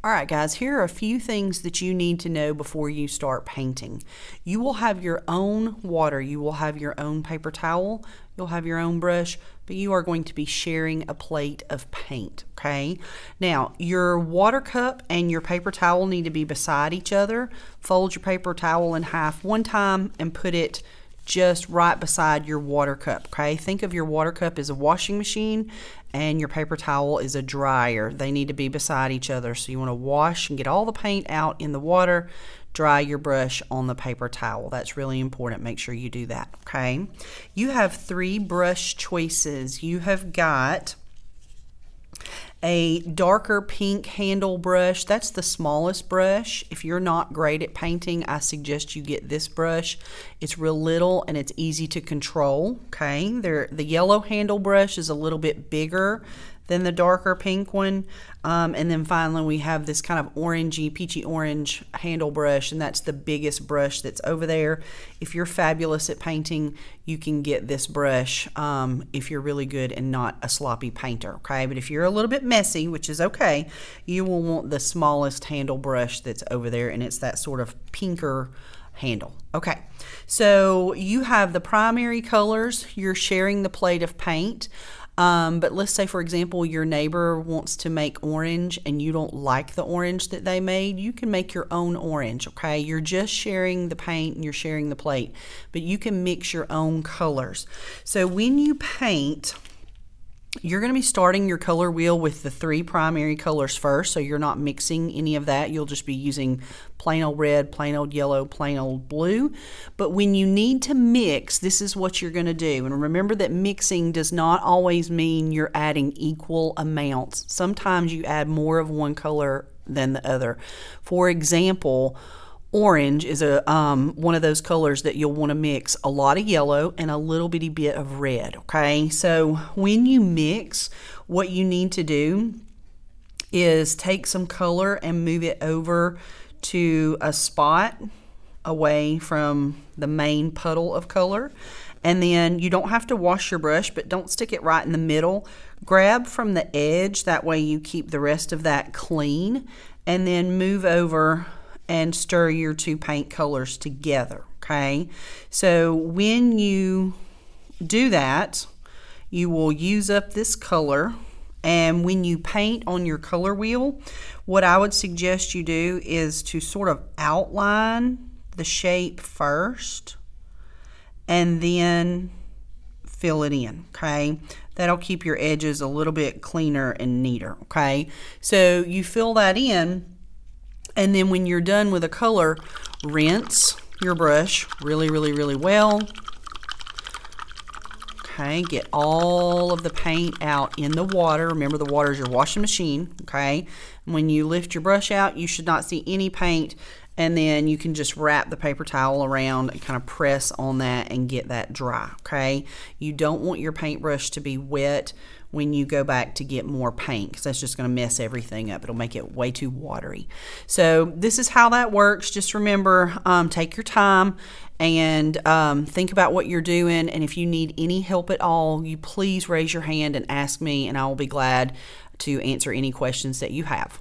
All right, guys, here are a few things that you need to know before you start painting. You will have your own water, you will have your own paper towel, you'll have your own brush, but you are going to be sharing a plate of paint, okay? Now, your water cup and your paper towel need to be beside each other. Fold your paper towel in half one time and put it just right beside your water cup, okay? Think of your water cup as a washing machine and your paper towel is a dryer. They need to be beside each other. So you want to wash and get all the paint out in the water, dry your brush on the paper towel. That's really important. Make sure you do that, okay? You have 3 brush choices. You have got a darker pink handle brush. That's the smallest brush. If you're not great at painting, I suggest you get this brush. It's real little and it's easy to control, okay? The yellow handle brush is a little bit bigger than the darker pink one. And then finally we have this kind of orangey, peachy orange handle brush, and that's the biggest brush that's over there. If you're fabulous at painting, you can get this brush if you're really good and not a sloppy painter, okay? But if you're a little bit messy, which is okay, you will want the smallest handle brush that's over there, and it's that sort of pinker handle. Okay, so you have the primary colors. You're sharing the plate of paint. But let's say, for example, your neighbor wants to make orange and you don't like the orange that they made. You can make your own orange, okay? You're just sharing the paint and you're sharing the plate, but you can mix your own colors. So when you paint, you're going to be starting your color wheel with the 3 primary colors first, so you're not mixing any of that. You'll just be using plain old red, plain old yellow, plain old blue. But when you need to mix, this is what you're going to do. And remember that mixing does not always mean you're adding equal amounts. Sometimes you add more of one color than the other. For example, orange is one of those colors that you'll want to mix a lot of yellow and a little bitty bit of red, okay? So when you mix, what you need to do is take some color and move it over to a spot away from the main puddle of color. And then you don't have to wash your brush, but don't stick it right in the middle. Grab from the edge, that way you keep the rest of that clean, and then move over and stir your 2 paint colors together, okay? So when you do that, you will use up this color, and when you paint on your color wheel, what I would suggest you do is to sort of outline the shape first and then fill it in, okay? That'll keep your edges a little bit cleaner and neater, okay? So you fill that in, and then when you're done with a color, rinse your brush really, really, really well. Okay, get all of the paint out in the water. Remember, the water is your washing machine, okay? When you lift your brush out, you should not see any paint, and then you can just wrap the paper towel around and kind of press on that and get that dry, okay? You don't want your paintbrush to be wet when you go back to get more paint, because that's just going to mess everything up. It'll make it way too watery. So this is how that works. Just remember, take your time and think about what you're doing. And if you need any help at all, you please raise your hand and ask me, and I will be glad to answer any questions that you have.